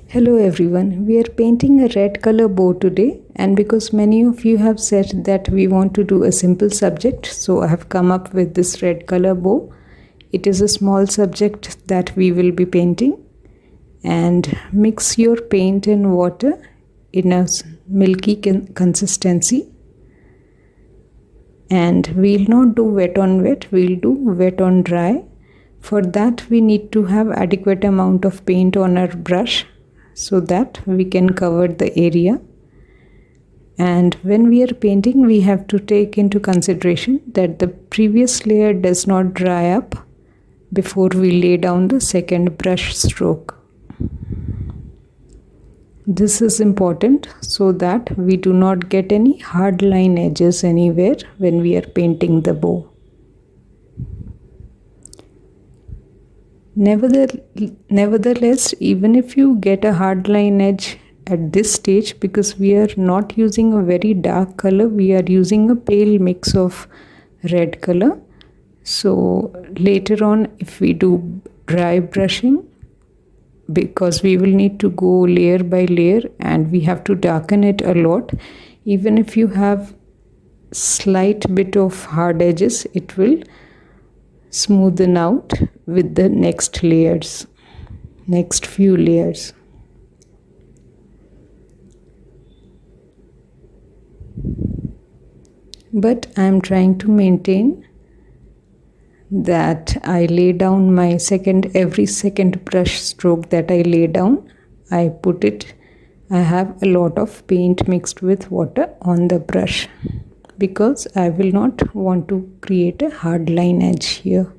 Hello everyone, we are painting a red color bow today, and because many of you have said that we want to do a simple subject, so I have come up with this red color bow. It is a small subject that we will be painting, and mix your paint and water in a milky consistency, and we'll not do wet on wet, we'll do wet on dry. For that we need to have adequate amount of paint on our brush so that we can cover the area. And when we are painting, we have to take into consideration that the previous layer does not dry up before we lay down the second brush stroke. This is important so that we do not get any hard line edges anywhere when we are painting the bow. Nevertheless, even if you get a hard line edge at this stage, because we are not using a very dark color, we are using a pale mix of red color. So later on, if we do dry brushing, because we will need to go layer by layer and we have to darken it a lot, even if you have slight bit of hard edges, it will smoothen out with the next few layers. But I am trying to maintain that I lay down my every second brush stroke that I lay down, I have a lot of paint mixed with water on the brush, because I will not want to create a hard line edge here.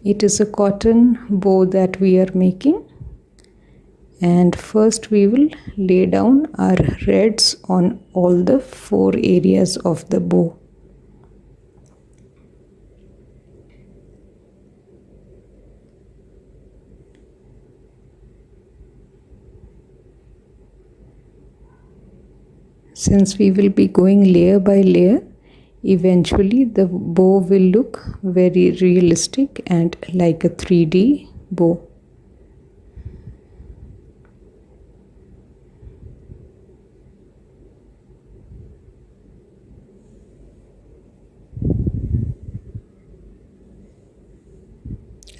It is a cotton bow that we are making, and first we will lay down our reds on all the 4 areas of the bow. Since we will be going layer by layer, eventually the bow will look very realistic and like a 3D bow.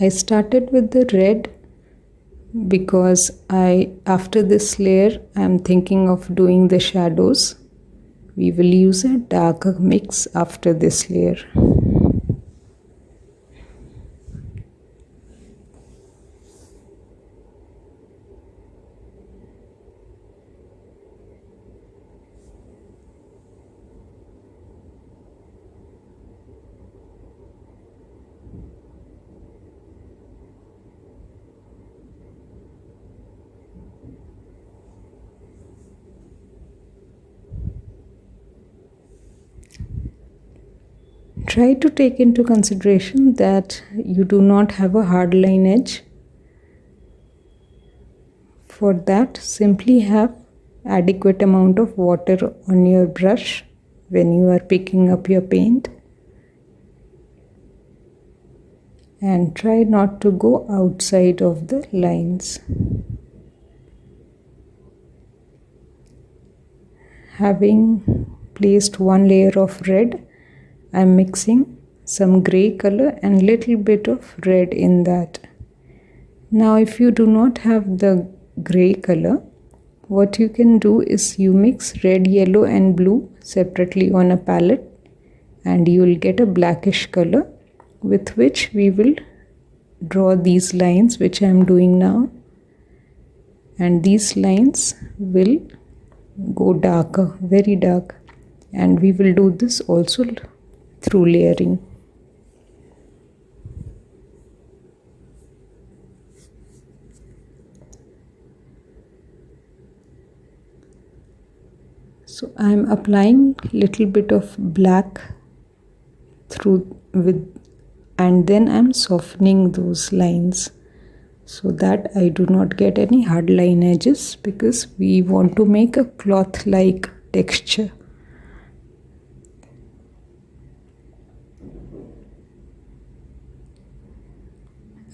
I started with the red because after this layer I am thinking of doing the shadows. We will use a darker mix after this layer. Try to take into consideration that you do not have a hard line edge. For that, simply have adequate amount of water on your brush when you are picking up your paint, and try not to go outside of the lines. Having placed one layer of red, I am mixing some grey color and little bit of red in that. Now if you do not have the grey color, what you can do is you mix red, yellow and blue separately on a palette, and you will get a blackish color with which we will draw these lines which I am doing now, and these lines will go darker, very dark, and we will do this also through layering. So I am applying little bit of black and then I am softening those lines so that I do not get any hard line edges, because we want to make a cloth like texture.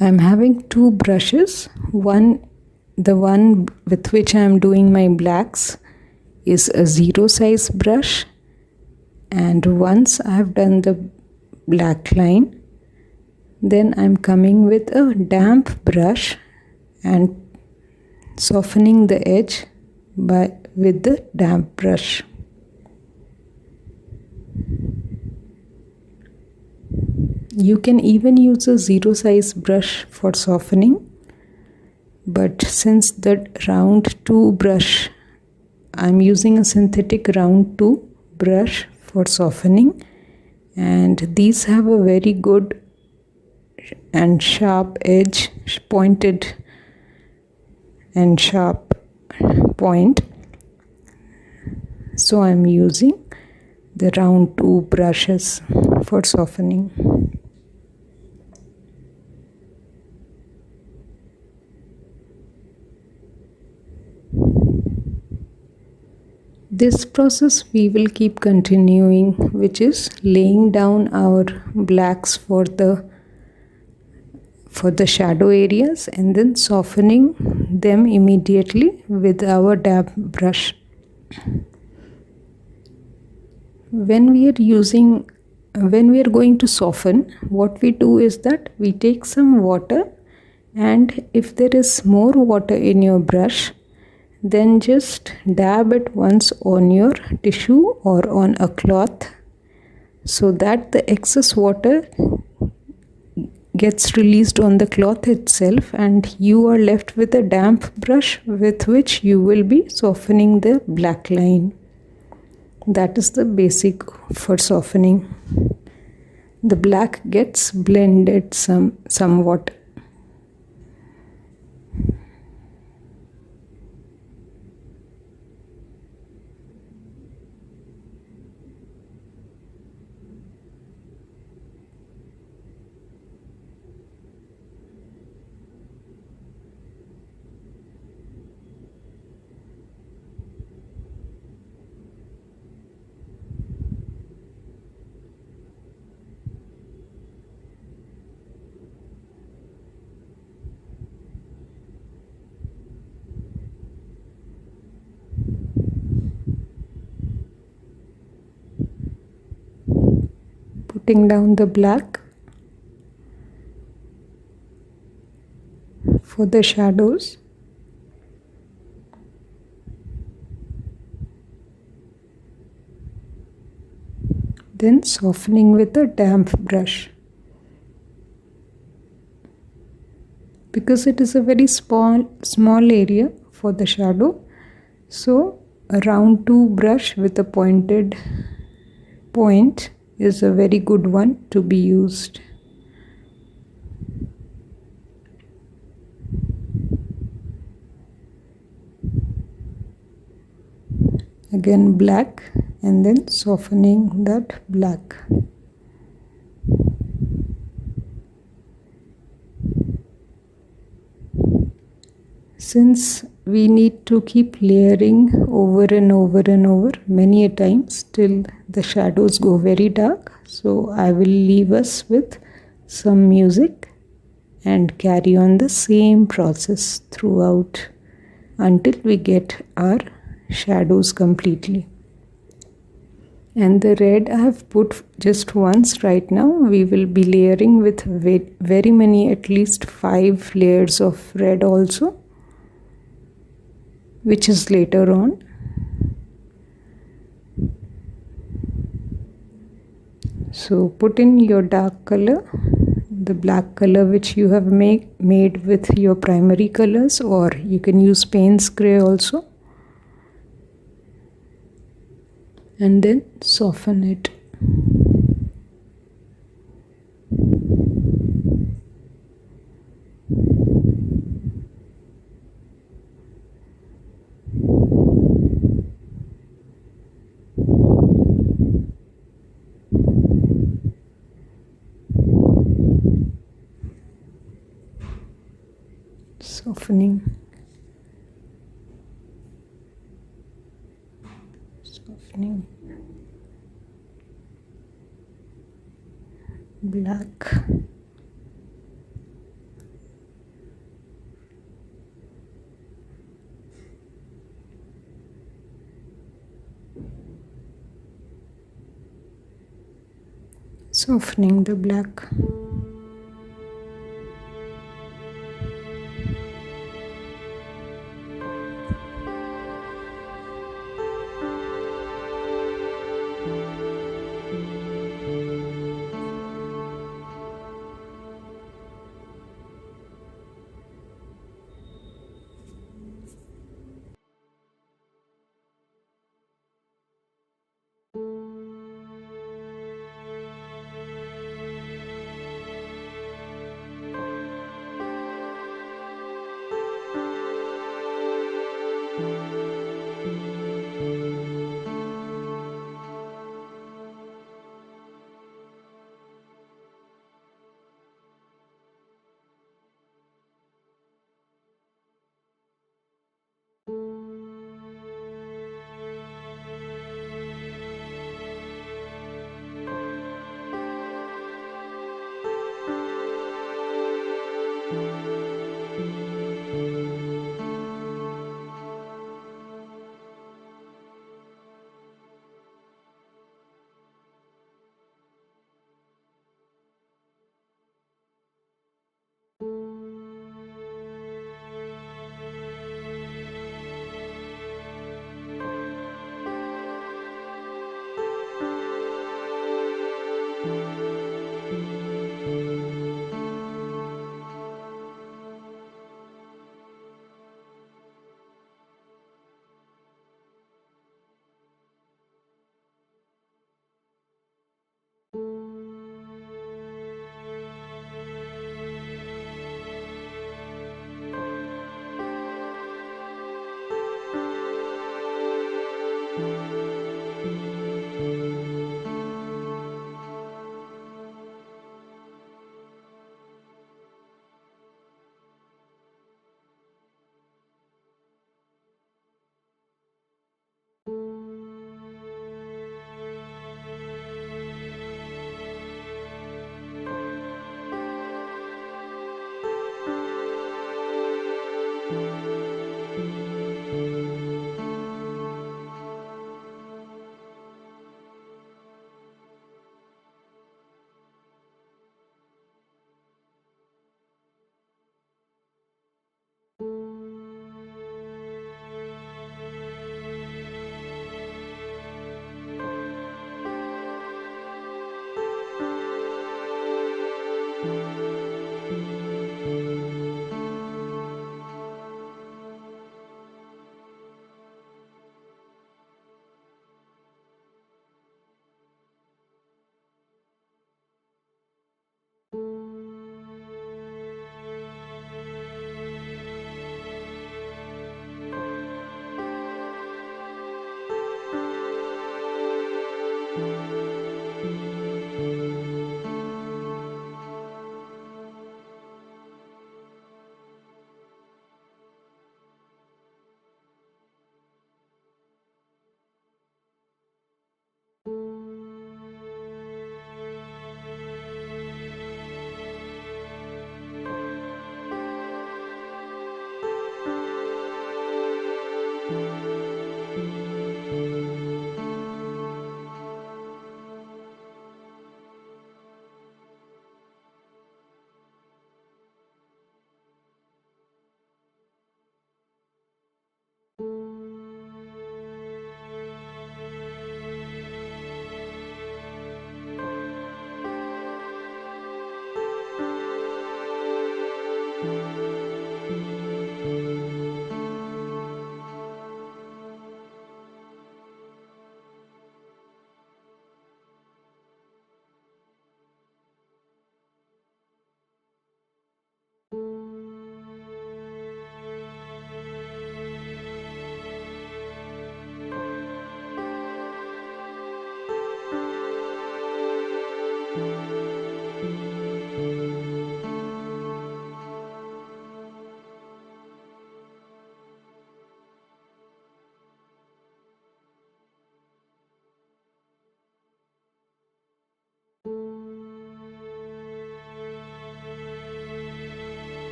I am having 2 brushes, one the one with which I am doing my blacks is a 0 size brush, and once I have done the black line, then I'm coming with a damp brush and softening the edge with the damp brush. You can even use a 0 size brush for softening, but since the round 2 brush, I'm using a synthetic round 2 brush for softening, and these have a very good and sharp edge, pointed and sharp point, so I'm using the round 2 brushes for softening. This process we will keep continuing, which is laying down our blacks for the shadow areas and then softening them immediately with our damp brush. When we are going to soften, what we do is that we take some water, and if there is more water in your brush, then just dab it once on your tissue or on a cloth, so that the excess water gets released on the cloth itself, and you are left with a damp brush with which you will be softening the black line. That is the basic for softening. The black gets blended somewhat. Putting down the black for the shadows. Then softening with a damp brush. Because it is a very small area for the shadow, so a round 2 brush with a pointed point is a very good one to be used. Again black, and then softening that black. Since we need to keep layering over and over and over many a times till the shadows go very dark, so I will leave us with some music and carry on the same process throughout until we get our shadows completely. And the red I have put just once right now. We will be layering with very many, at least 5 layers of red also, which is later on. So put in your dark color, the black color which you have made with your primary colors, or you can use Paynes gray also, and then soften it. Softening. Black. softening the black.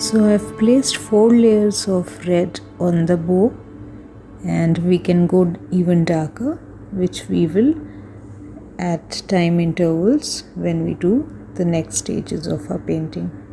So I've placed 4 layers of red on the bow, and we can go even darker, which we will at time intervals when we do the next stages of our painting.